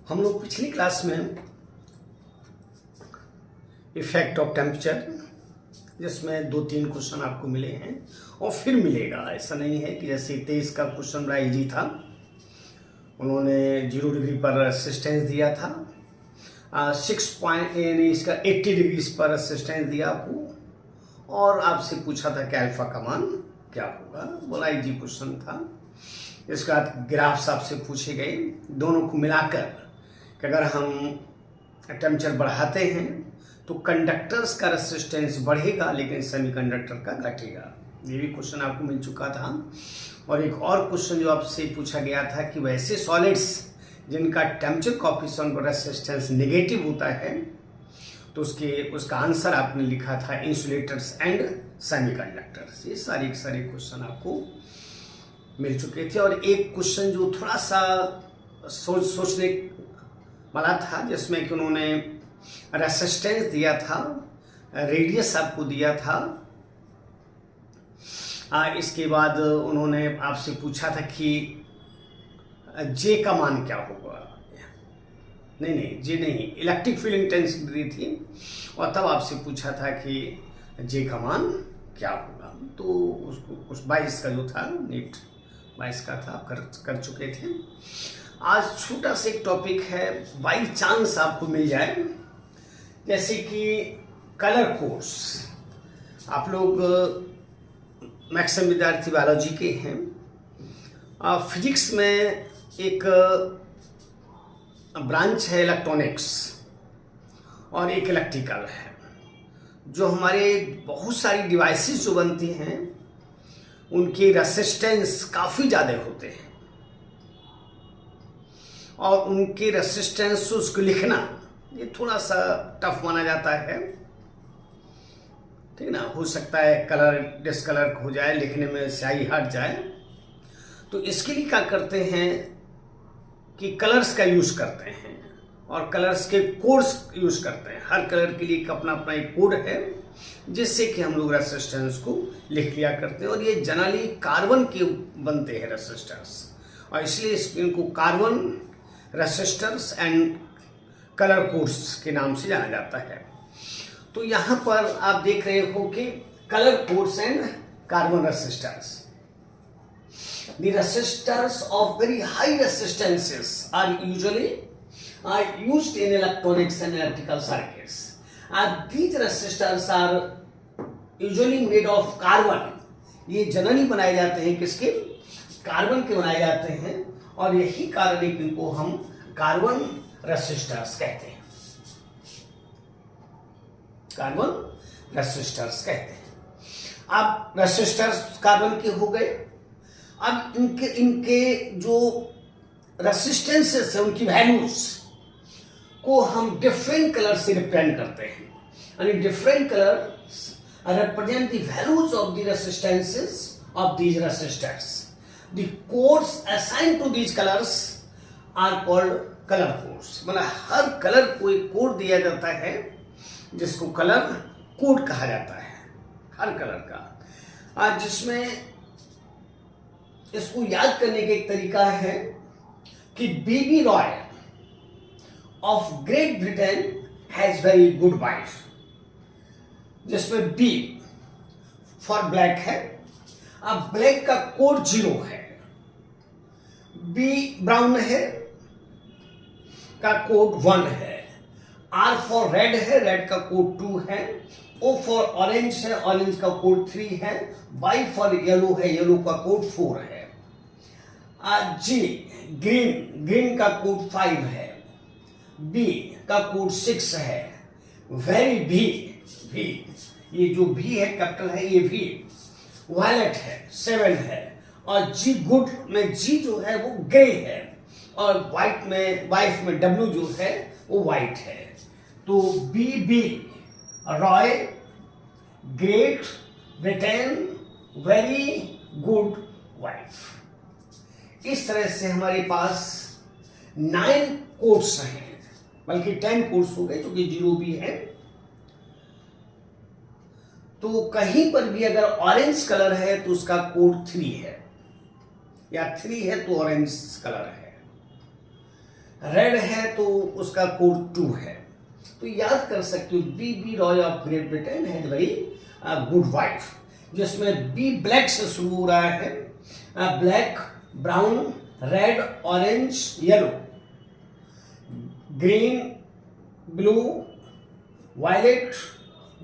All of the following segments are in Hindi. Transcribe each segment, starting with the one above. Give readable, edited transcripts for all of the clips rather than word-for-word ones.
हम लोग पिछली क्लास में इफेक्ट ऑफ टेम्परेचर, जिसमें 2-3 क्वेश्चन आपको मिले हैं और फिर मिलेगा। ऐसा नहीं है कि जैसे 23 का क्वेश्चन बड़ा इजी था, उन्होंने 0 डिग्री पर रेसिस्टेंस दिया था, 6 पॉइंट यानी इसका 80 डिग्रीज पर रेसिस्टेंस दिया आपको और आपसे पूछा था कि अल्फा का मान क्या होगा। बड़ा इजी क्वेश्चन था। इसका ग्राफ्स आपसे पूछे गए, दोनों को मिलाकर कि अगर हम टेम्परेचर बढ़ाते हैं तो कंडक्टर्स का रेसिस्टेंस बढ़ेगा लेकिन सेमीकंडक्टर का घटेगा। ये भी क्वेश्चन आपको मिल चुका था। और एक और क्वेश्चन जो आपसे पूछा गया था कि वैसे सॉलिड्स जिनका टेम्परेचर कोएफिशिएंट और रेसिस्टेंस नेगेटिव होता है तो उसका आंसर आपने लिखा था इंसुलेटर्स एंड सेमीकंडक्टर्स। ये सारे क्वेश्चन आपको मिल चुके थे। और एक क्वेश्चन जो थोड़ा सा सोचने वाला था, जिसमें कि उन्होंने रेसिस्टेंस दिया था, रेडियस आपको दिया था, इसके बाद उन्होंने आपसे पूछा था कि जे का मान क्या होगा। नहीं जे नहीं, इलेक्ट्रिक फील्ड इंटेंसिटी दी थी और तब आपसे पूछा था कि जे का मान क्या होगा। तो उसको कुछ 22 का जो था, नीट 22 का था, आप कर चुके थे। आज छोटा सा एक टॉपिक है, बाई चांस आपको मिल जाए, जैसे कि कलर कोड्स। आप लोग मैक्सिमम विद्यार्थी बायोलॉजी के हैं। फिजिक्स में एक ब्रांच है इलेक्ट्रॉनिक्स और एक इलेक्ट्रिकल है। जो हमारे बहुत सारी डिवाइसेस जो बनती हैं उनकी रेसिस्टेंस काफ़ी ज़्यादा होते हैं और उनके रेसिस्टेंस से उसको लिखना ये थोड़ा सा टफ माना जाता है, ठीक ना। हो सकता है कलर डिसकलर हो जाए, लिखने में स्याही हट जाए। तो इसके लिए क्या करते हैं कि कलर्स का यूज करते हैं और कलर्स के कोड्स यूज करते हैं। हर कलर के लिए अपना अपना एक कोड है जिससे कि हम लोग रेसिस्टेंस को लिख लिया करते हैं। और ये जनरली कार्बन के बनते हैं रेसिस्टर्स, और इसलिए इनको carbon resistors and colour codes के नाम से जाना जाता है। तो यहाँ पर आप देख रहे हो कि colour codes and carbon resistors. The resistors of very high resistances are used in electronics and electrical circuits. And these resistors are usually made of carbon. ये जनरली बनाए जाते हैं किसके? कार्बन के बनाए जाते हैं और यही कारण है कि इनको हम कार्बन रेसिस्टर्स कहते हैं। कार्बन रेसिस्टर्स कहते हैं। अब रेसिस्टर्स कार्बन के हो गए। अब इनके जो रेसिस्टेंसेस है उनकी वैल्यूज को हम डिफरेंट कलर से रिप्रेजेंट करते हैं। यानी different colours represent the values of the resistances of these resistors. The codes assigned to these colors are called color codes. मतलब हर कलर को एक कोड दिया जाता है जिसको कलर कोड कहा जाता है, हर कलर का। जिसमें इसको याद करने का एक तरीका है कि BB Roy of Great Britain has very good wife, जिसमें बी फॉर ब्लैक है। अब ब्लैक का कोड 0 है, बी ब्राउन है का कोड 1 है, आर फॉर रेड है, रेड का कोड 2 है, ओ फॉर ऑरेंज है, ऑरेंज का कोड 3 है, वाई फॉर येलो है, येलो का कोड 4 है, जी ग्रीन, ग्रीन का कोड 5 है, बी का कोड 6 है, वेरी भी ये जो भी है कैपिटल है, ये भी वायलेट है 7 है, और जी गुड में जी जो है वो ग्रे है, और वाइट में डब्ल्यू जो है वो वाइट है। तो B Roy, Great Britain, very good wife. इस तरह से हमारे पास 9 कोड्स हैं, बल्कि 10 कोड्स हो गए क्योंकि 0 भी है। तो कहीं पर भी अगर ऑरेंज कलर है तो उसका कोड 3 है, या 3 है तो ऑरेंज कलर है। रेड है तो उसका कोड 2 है। तो याद कर सकते हो B Roy of Great Britain है वेरी गुड वाइफ, जिसमें बी ब्लैक से शुरू हो रहा है, black, brown, red, orange, yellow, green, blue, violet,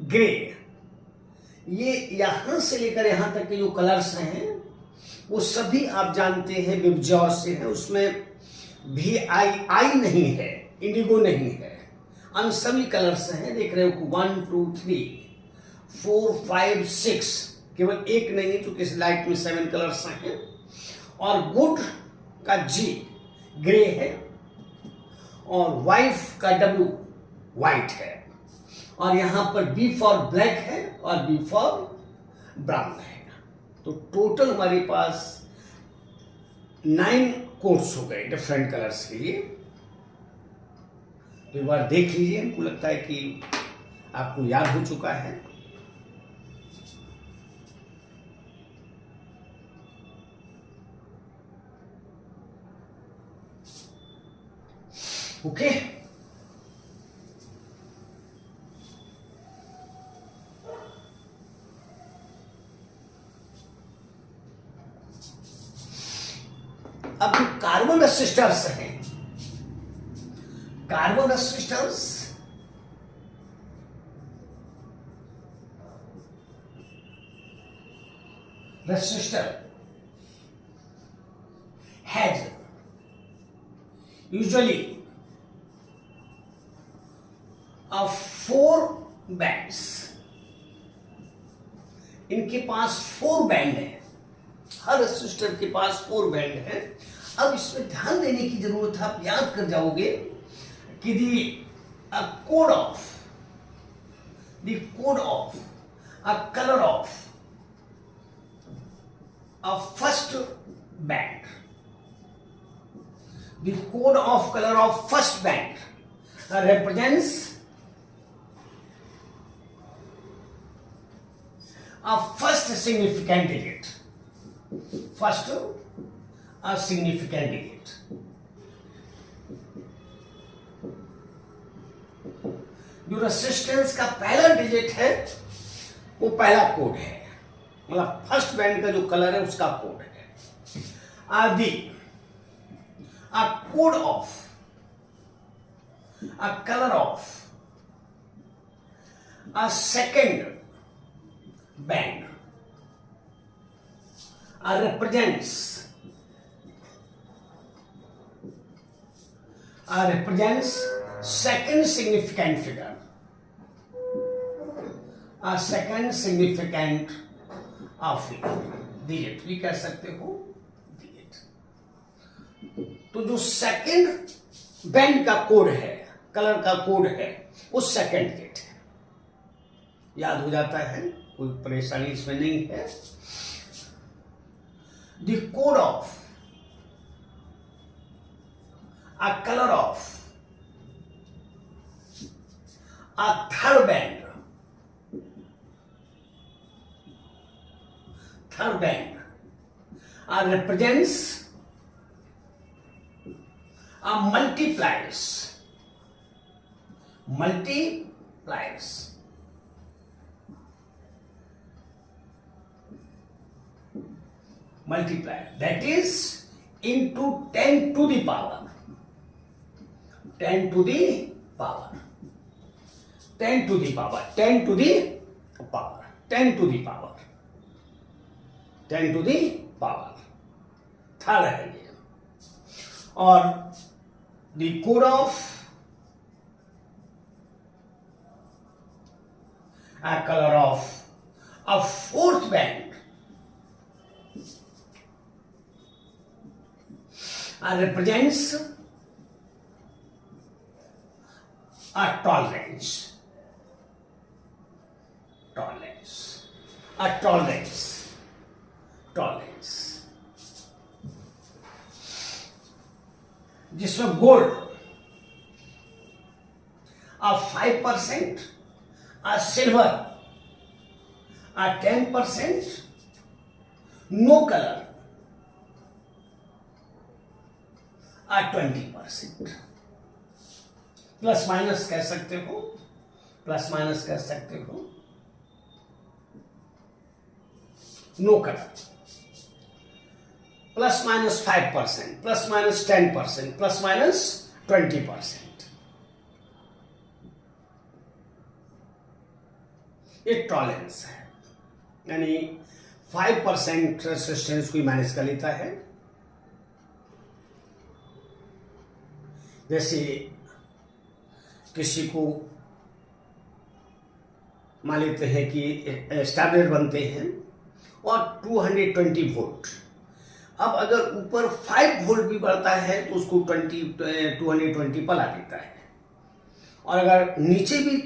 grey. ये यहां से लेकर यहां तक के जो कलर्स हैं वो सभी आप जानते हैं विबजॉय से है, उसमें भी आई नहीं है, इंडिगो नहीं है, हम सभी कलर्स हैं। देख रहे हो 1 2 3 4 5 6, केवल एक नहीं है क्योंकि इस लाइट में 7 कलर्स हैं। और गुड का जी ग्रे है और वाइफ का डब्ल्यू व्हाइट है, और यहां पर बी फॉर ब्लैक है और बी फॉर ब्राउन है। तो टोटल हमारे पास 9 कोड्स हो गए डिफरेंट कलर्स के लिए। तो एक बार देख लीजिए, हमको लगता है कि आपको याद हो चुका है। ओके, अब कार्बन रेसिस्टर्स हैं, carbon resistors has usually of 4 bands. इनके पास 4 बैंड है, हर रेसिस्टर के पास 4 बैंड है। अब इसमें ध्यान देने की जरूरत है, आप याद कर जाओगे कि the code of a color of a first band, the code of color of first band represents a first significant digit, first a significant digit। जो रेसिस्टेंस का पहला डिजिट है वो पहला कोड है, मतलब फर्स्ट बैंड का जो कलर है उसका कोड है। आदि a code of a color of a second band represents second significant figure, a second significant figure, digit भी कह सकते हो, digit। तो जो सेकंड बैंड का कोड है, कलर का कोड है, वो सेकंड डिजिट है। याद हो जाता है, कोई परेशानी इसमें नहीं है। The code of a color of a third band represents a multipliers that is into 10 to the power 10 to the power 10 to the power 10 to the power 10 to the power 10 to the power third है ये। और the code of a color of a fourth band represents a tolerance जिसमें gold a 5%, a silver a 10%, no color a 20%। Plus minus कह सकते हो, प्लस माइनस कह सकते हो, no colour, plus minus 5%, plus minus 10%, plus minus 20%। ये टॉलरेंस है, यानी 5% रेसिस्टेंस को मैनेज कर लेता है। जैसे किसी को मान लेते हैं कि स्टार्टर बनते हैं और 220 वोल्ट, अब अगर ऊपर 5 वोल्ट भी बढ़ता है तो उसको 220 पर ला देता है, और अगर नीचे भी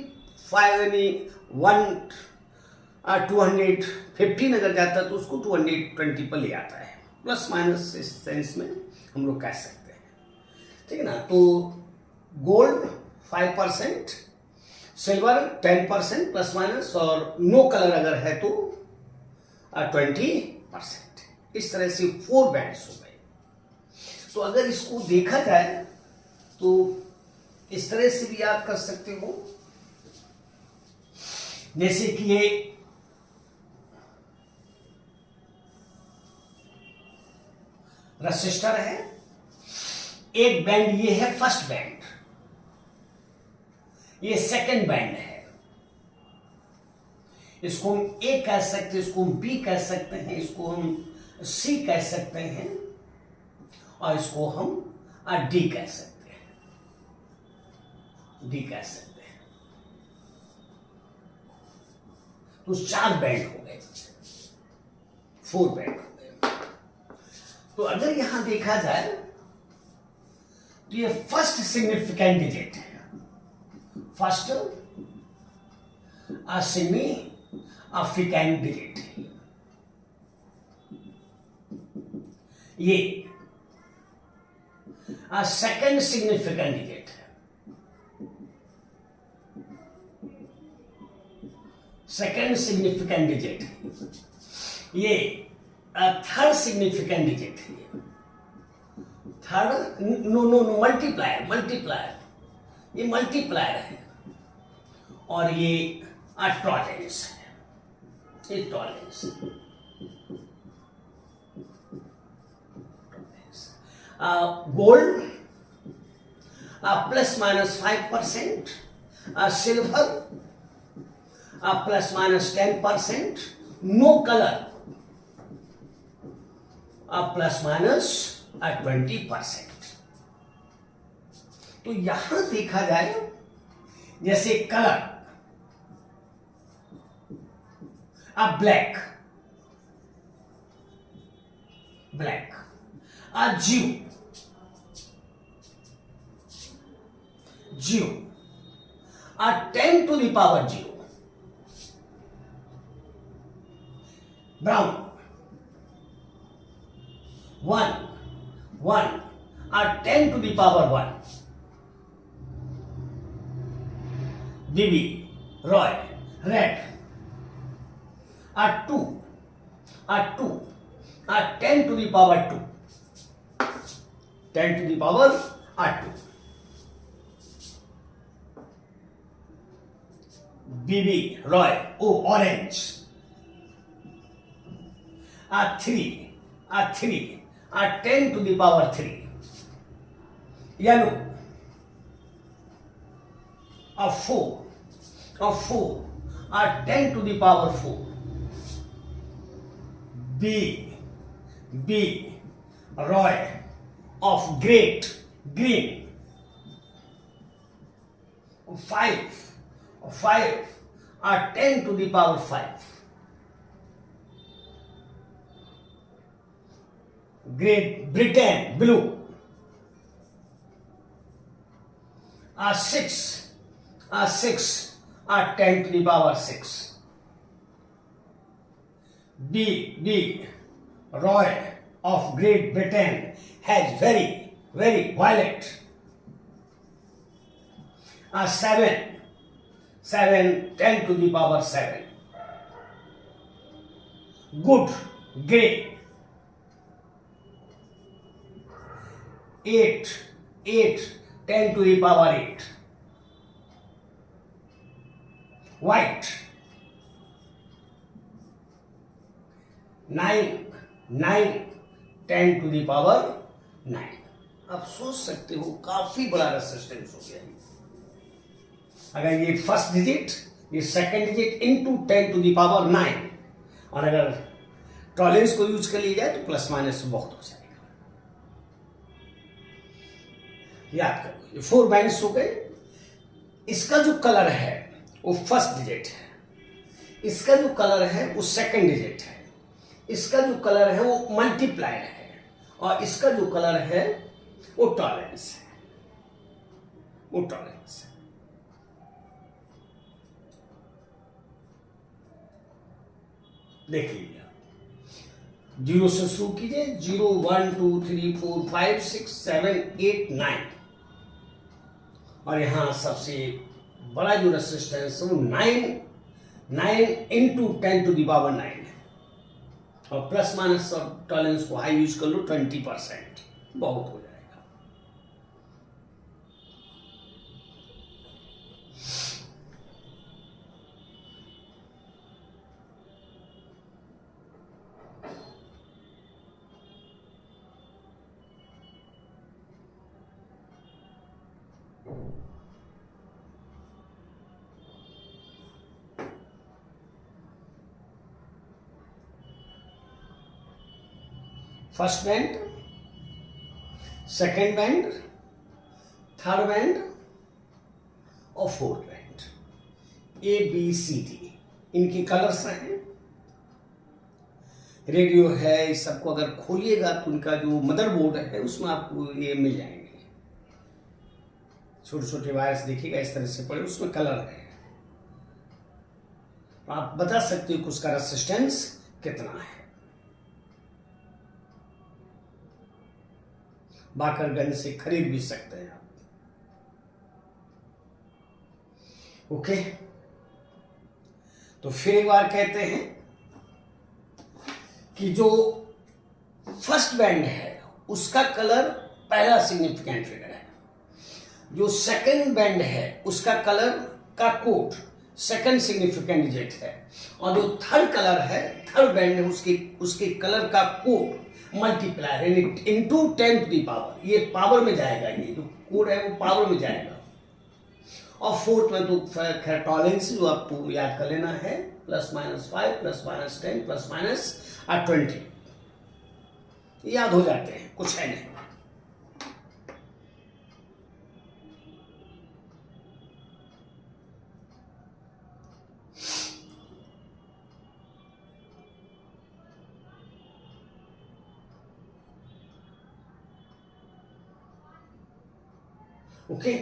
215 अगर जाता है तो उसको 220 पर ले आता है। प्लस माइनस इस सेंस में हम लोग कह सकते हैं, ठीक है ना। तो गोल्ड 5%, सिल्वर 10% प्लस माइनस, और नो कलर अगर है तो 20%। इस तरह से 4 बैंड्स हो गए। तो अगर इसको देखा जाए तो इस तरह से भी याद कर सकते हो, जैसे कि ये रेसिस्टर है, एक बैंड ये है फर्स्ट बैंड, ये सेकंड बैंड है, इसको हम ए कह सकते हैं, इसको हम बी कह सकते हैं, इसको हम सी कह सकते हैं, और इसको हम डी कह सकते हैं, डी कह सकते हैं। तो 4 बैंड हो गए, 4 बैंड हो गए। तो अगर यहां देखा जाए तो ये फर्स्ट सिग्निफिकेंट डिजिट है, फर्स्ट सिग्निफिकेंट डिजिट है ये, सेकंड सिग्निफिकेंट डिजिट है, सेकंड सिग्निफिकेंट डिजिट है ये, थर्ड सिग्निफिकेंट डिजिट है, third no no no multiplier, multiplier, ये मल्टीप्लायर है, और ये टॉलरेंस है, ये tolerance. Gold plus minus 5%, silver plus minus 10%, no colour plus minus 20%। तो यहां देखा जाए जैसे colour black, black, zero, zero, 10 to the power 0, brown, 1, 1, 10 to the power 1, BB Roy, red, 2, 2, 10 to the power 2, 10 to the power 2, BB Roy, O orange, 3, 10 to the power 3, yellow, 4, 10 to the power 4, B Roy of great green, 5, 10 to the power 5, Great Britain blue, 6, 10 to the power 6, B Roy of Great Britain has very violet, 7, 10 to the power 7, good grey, 8, 10 to the power 8, white 9 9 10 to the power 9। आप सोच सकते हो काफी बड़ा रेसिस्टेंस हो गया। अगर ये फर्स्ट डिजिट, ये second digit into 10 to the power 9, और अगर टॉलरेंस को यूज कर लिया जाए तो प्लस माइनस बहुत हो जाएगा। याद करो, ये 4 बैंड्स हो गए। इसका जो कलर है वो फर्स्ट डिजिट है, इसका जो कलर है वो सेकंड डिजिट है, इसका जो कलर है वो मल्टीप्लायर है, और इसका जो कलर है वो टॉलरेंस है, वो टॉलरेंस है। देख लीजिए, 0 से शुरू कीजिए, 0 1 2 3 4 5 6 7 8 9, और यहां सबसे बड़ा जो रेसिस्टेंस है वो 9 इंटू 10 टू द पावर 9 है, और प्लस माइनस और टॉलरेंस को हाई यूज कर लो 20%, बहुत हो जाएगा। First band, second band, third band और fourth band, A B C D, इनकी कलर्स हैं। रेडियो है, इस सबको अगर खोलिएगा तो उनका जो मदरबोर्ड है उसमें आपको ये मिल जाएंगे, छोटे छोटे वायर्स देखिएगा इस तरह से पड़े, उसमें कलर है। आप बता सकते हो कि उसका रेसिस्टेंस कितना है। बाकरगंज से खरीद भी सकते हैं आप। ओके, तो फिर एक बार कहते हैं कि जो फर्स्ट बैंड है उसका कलर पहला सिग्निफिकेंट फिगर है, जो सेकंड बैंड है उसका कलर का कोड सेकंड सिग्निफिकेंट डिजिट है, और जो थर्ड कलर है, थर्ड बैंड है, उसके कलर का code multiplier into 10 to the power, ये पावर में जाएगा, ये जो कोड है वो पावर में जाएगा। और फोर्थ में तो खैर टॉलरेंस जो आपको याद कर लेना है, +-5 +-10 +-20 याद हो जाते हैं, कुछ है नहीं। ओके,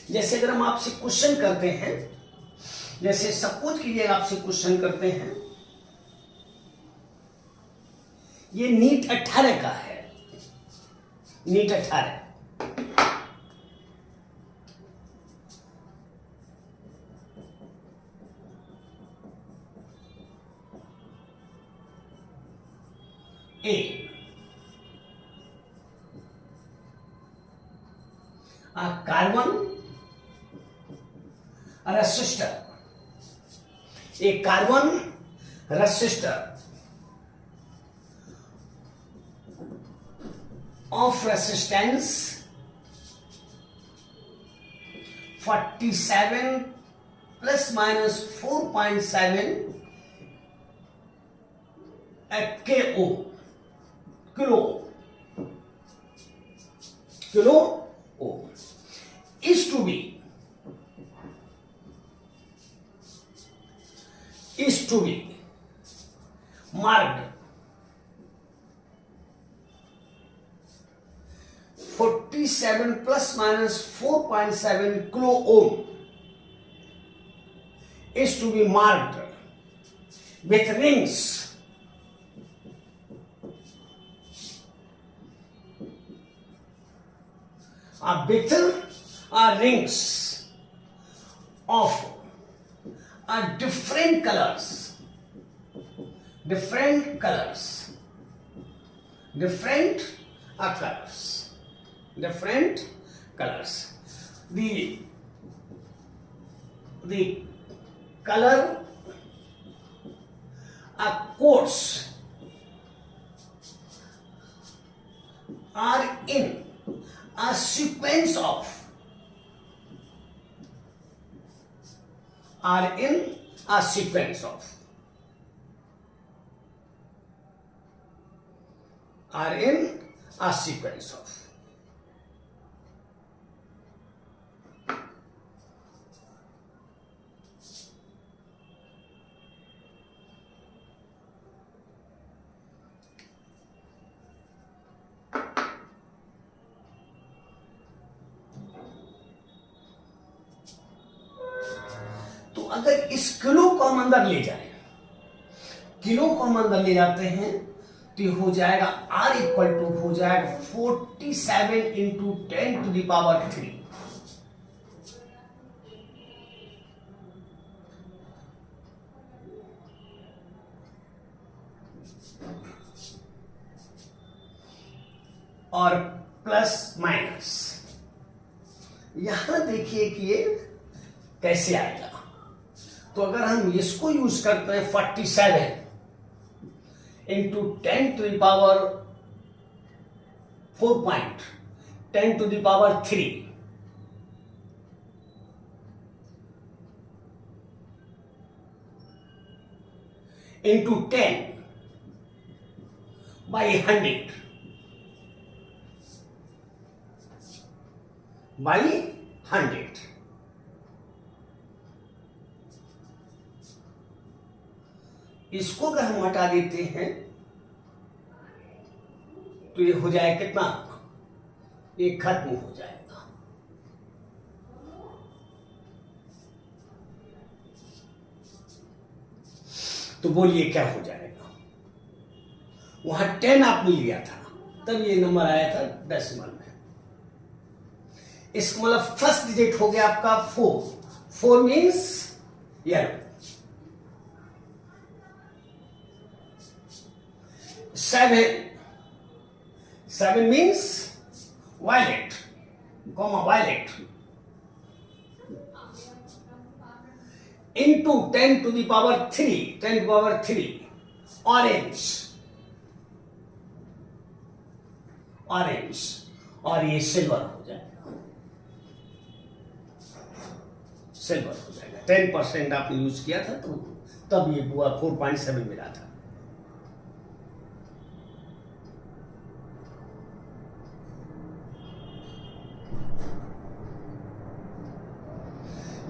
जैसे अगर हम आपसे क्वेश्चन करते हैं, जैसे सपोज कीजिए आपसे क्वेश्चन करते हैं, ये नीट 18 का है, नीट 18, ए कार्बन रेसिस्टर, एक carbon resistor of resistance 47 ±4.7 KO, kilo ohm is to be marked 47 ±4.7 kilo ohm is to be marked with rings rings of different colors, different colors. The color codes are in a sequence of are in a sequence of are in a sequence of तो अगर इस किलो को हम अंदर ले जाए, किलो को हम अंदर ले जाते हैं तो ये हो जाएगा R इक्वल टू हो जाएगा 47 इंटू 10 टू द पावर 3। और प्लस माइनस, यहां देखिए कि ये कैसे आएगा। तो अगर हम इसको यूज करते हैं 47 into 10 to the power 4.10 to the power 3 into 10 by 100 by 100, इसको अगर हम हटा देते हैं तो ये हो जाए कितना, ये खत्म हो जाएगा। तो बोलिए क्या हो जाएगा। वहां 10 आपने लिया था तब ये नंबर आया था डेसिमल में। इसका मतलब फर्स्ट डिजिट हो गया आपका 4 means yellow, 7 means violet, violet, into 10 to the power 3, orange, और ये सिल्वर हो जाएगा, सिल्वर हो जाएगा। 10% आपने यूज किया था तो तब ये 4.7 मिला था।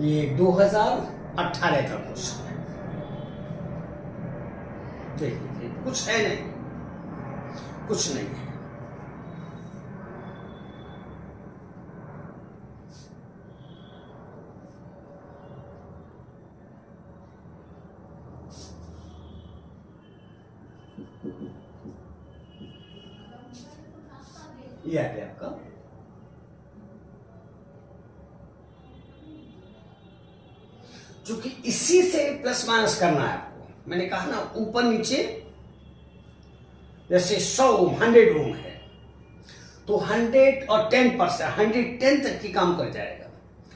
ये 2018 का क्वेश्चन है। देखिए कुछ है नहीं, कुछ नहीं है। ये आ गया आपका। चूंकि इसी से प्लस माइनस करना है आपको, मैंने कहा ना ऊपर नीचे, जैसे 100 ओम 100 ओम है तो 100 और 10%, 110 तक की काम कर जाएगा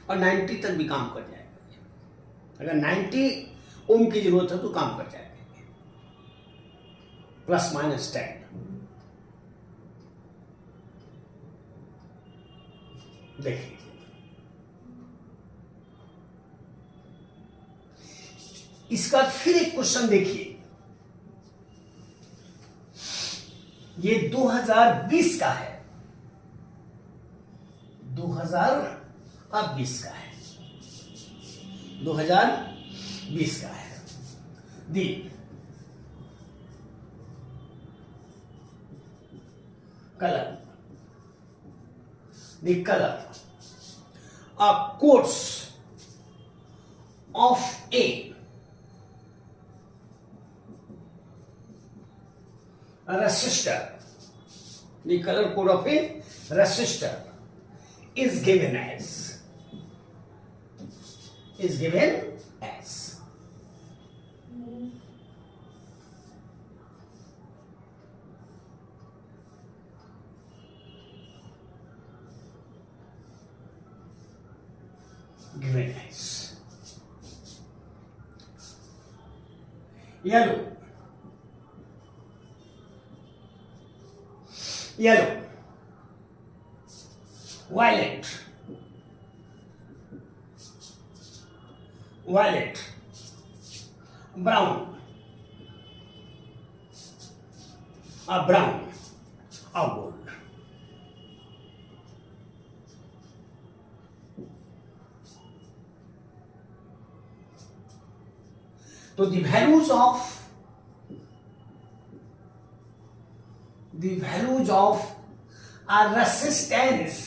और 90 तक भी काम कर जाएगा। अगर 90 ओम की जरूरत है तो काम कर जाएगा, प्लस माइनस 10। देखिए इसका फिर एक क्वेश्चन देखिए, ये 2020 का है, 2020 का है, 2020 का है। दी colour, the color codes of a resistor, the color code of a resistor is given as yellow, yellow, violet, violet, brown, brown, gold. तो the values of our resistance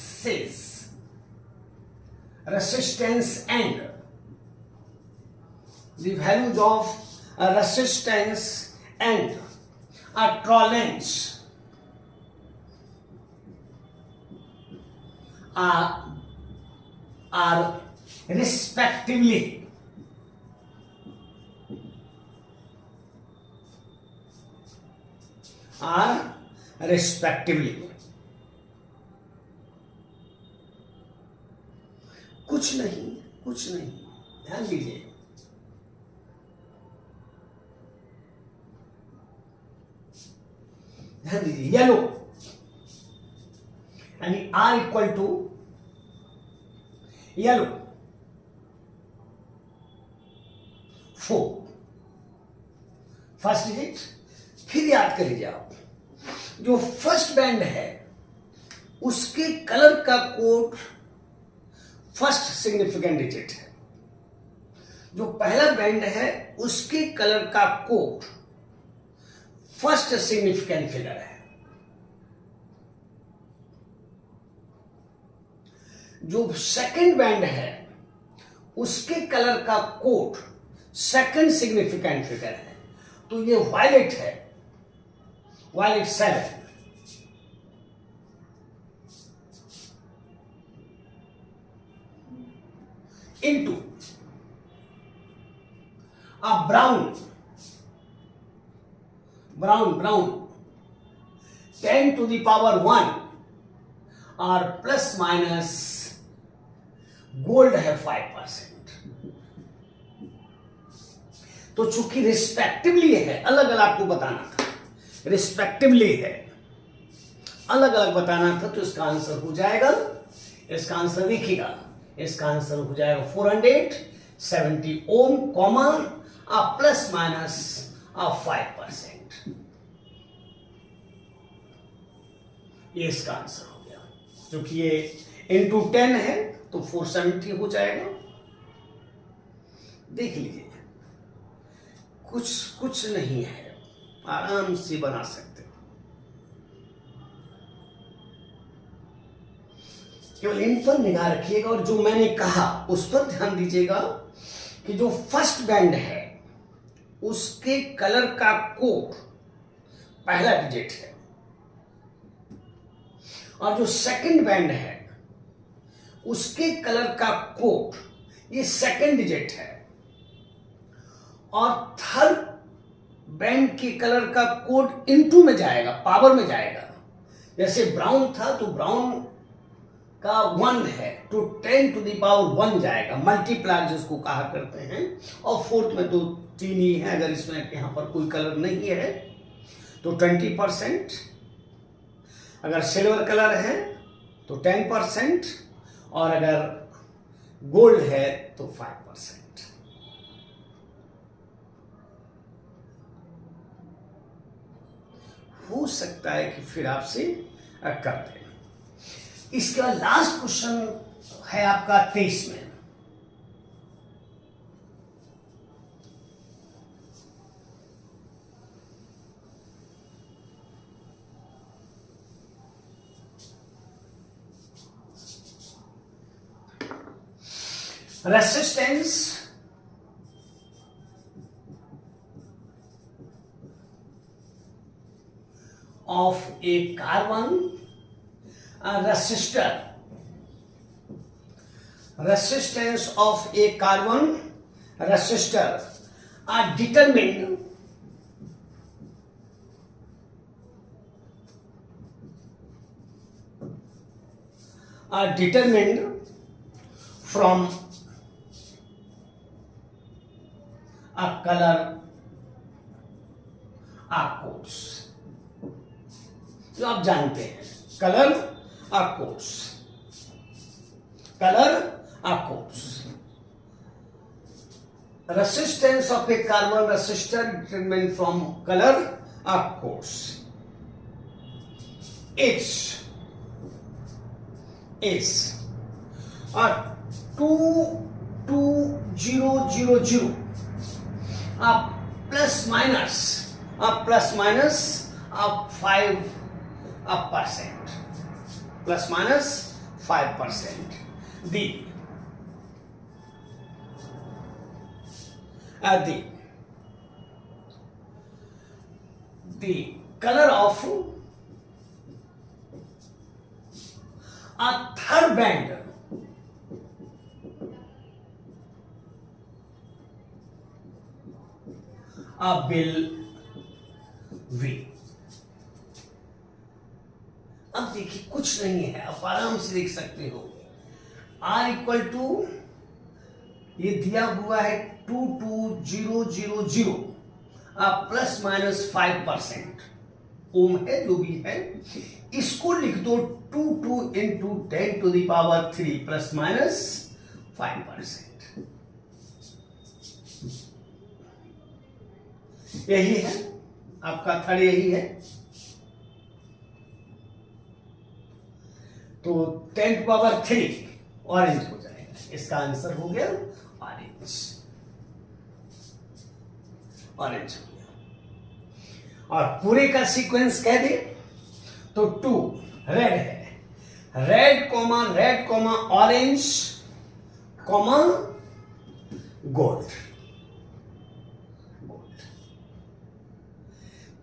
and the values of resistance and tolerance are respectively कुछ नहीं, ध्यान दीजिए। येलो यानी R equal to yellow 4 first digit. फिर याद कर लीजिए आप, जो फर्स्ट बैंड है उसके कलर का कोड फर्स्ट सिग्निफिकेंट डिजिट है, जो पहला बैंड है उसके कलर का कोड फर्स्ट सिग्निफिकेंट फिगर है, जो सेकंड बैंड है उसके कलर का कोड सेकंड सिग्निफिकेंट फिगर है। तो ये वायलेट है, violet 7, into a brown 10 to the power 1 और प्लस माइनस गोल्ड है 5%। तो चूंकि रिस्पेक्टिवली है, अलग अलग आपको बताना था, रिस्पेक्टिवली है, अलग अलग बताना था, तो इसका आंसर हो जाएगा, इसका आंसर देखिएगा, इसका आंसर हो जाएगा 470 ओम कॉमा प्लस माइनस 5%। ये इसका आंसर हो गया, क्योंकि ये इंटू 10 है तो 470 हो जाएगा। देख लीजिए, कुछ नहीं है, आराम से बना सकते हो। केवल इन पर निगाह रखिएगा और जो मैंने कहा उस पर ध्यान दीजिएगा कि जो फर्स्ट बैंड है उसके कलर का कोड पहला डिजिट है और जो सेकंड बैंड है उसके कलर का कोड ये सेकंड डिजिट है और थर्ड बैंड के कलर का कोड इनटू में जाएगा, पावर में जाएगा। जैसे ब्राउन था तो ब्राउन का 1 है तो 10 to the power 1 जाएगा, मल्टीप्लाई जिसको कहा करते हैं। और फोर्थ में तो 3 ही है, अगर इसमें यहां पर कोई कलर नहीं है तो 20%, अगर सिल्वर कलर है तो 10% और अगर गोल्ड है तो 5%। हो सकता है कि फिर आपसे कर दें। इसके बाद लास्ट क्वेश्चन है आपका 23 में। Resistance of A carbon resistor, resistance of a carbon resistor are determined from a color are codes, जो आप जानते हैं, colour are codes, colour are codes. Resistance of a carbon resistor determined from color or codes is 22000 plus minus 5%, plus minus 5%. The color of a third band will be। अब देखिए कुछ नहीं है, आप आराम से देख सकते हो। R इक्वल टू ये दिया हुआ है 22000 प्लस माइनस 5% ओम है, जो भी है इसको लिख दो 22 इंटू 10⁻³ प्लस माइनस 5%। यही है आपका थर्ड, यही है। तो 10⁻³ ऑरेंज हो जाएगा, इसका आंसर हो गया ऑरेंज, ऑरेंज हो गया। और पूरे का सीक्वेंस कह दे तो 2 रेड है, red comma orange comma gold, gold.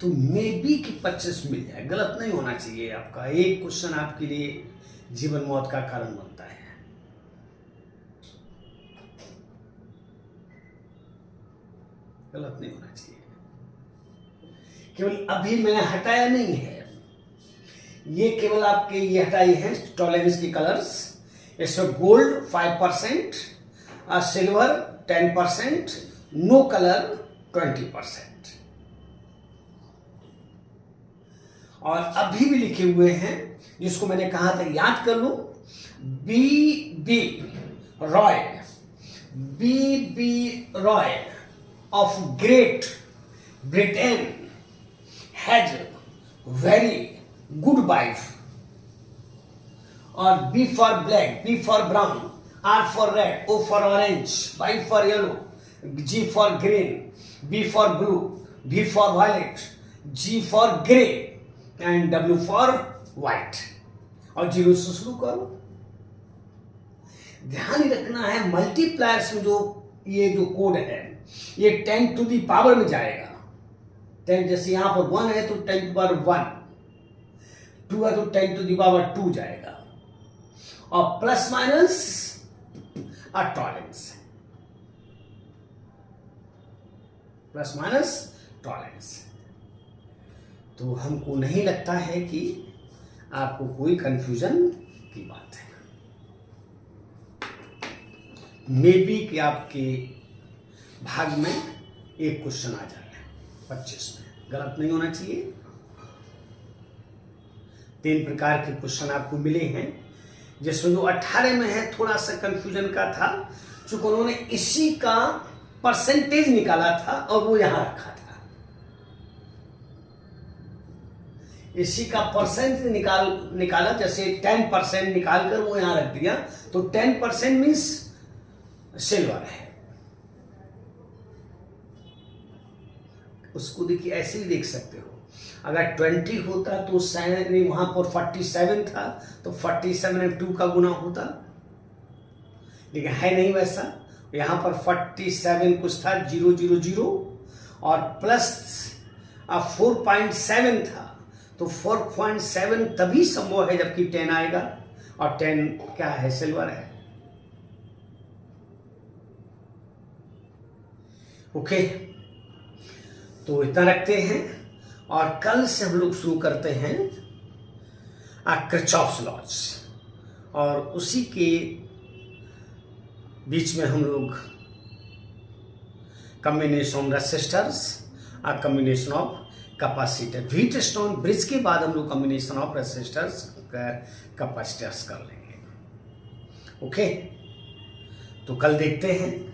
तो मे बी कि 25 मिल जाए, गलत नहीं होना चाहिए आपका। एक क्वेश्चन आपके लिए जीवन मौत का कारण बनता है। गलत नहीं होना चाहिए। केवल अभी मैंने हटाया नहीं है, ये केवल आपके ये हटाई है टॉलरेंस की कलर्स। इसमें गोल्ड 5%, सिल्वर 10%, नो कलर 20%। और अभी भी लिखे हुए हैं जिसको मैंने कहा था याद कर लो, B Roy of Great Britain had very good wife। और B for black, B for brown, R for red, O for orange, Y for yellow, G for green, B for blue, V for violet, G for grey and W for white। और 0 से शुरू करो। ध्यान रखना है मल्टीप्लायर्स में जो ये जो कोड है ये 10⁻⁴ में जाएगा। 10 जैसे यहां पर 1 है तो 10⁻⁴, 2 है तो 10⁻² जाएगा। और plus minus tolerance, plus minus tolerance. तो हमको नहीं लगता है कि आपको कोई कंफ्यूजन की बात है। मे बी कि आपके भाग में एक क्वेश्चन आ जाए 25 में, गलत नहीं होना चाहिए। 3 प्रकार के क्वेश्चन आपको मिले हैं, जिसमें जो 18 में है थोड़ा सा कंफ्यूजन का था, चूंकि उन्होंने इसी का परसेंटेज निकाला था और वो यहां रखा था। इसी का परसेंट निकाला, जैसे 10% निकाल कर वो यहां रख दिया, तो 10% मीन्स सिल्वर है। उसको देखिए ऐसे ही देख सकते हो, अगर 20 होता तो वहां पर 47 था तो 47 में 2 का गुना होता, लेकिन है नहीं वैसा। यहां पर 47 कुछ था 000 और प्लस 4.7 था, तो 4.7 तभी संभव है जबकि 10 आएगा, और 10 क्या है, सिल्वर है। ओके, तो इतना रखते हैं और कल से हम लोग शुरू करते हैं किरचॉफ्स लॉज, और उसी के बीच में हम लोग combination of resistors, combination of capacitor, wheat stone bridge के बाद हम लोग कॉम्बिनेशन ऑफ रेसिस्टर्स कैपेसिटर्स कर लेंगे। ओके, तो कल देखते हैं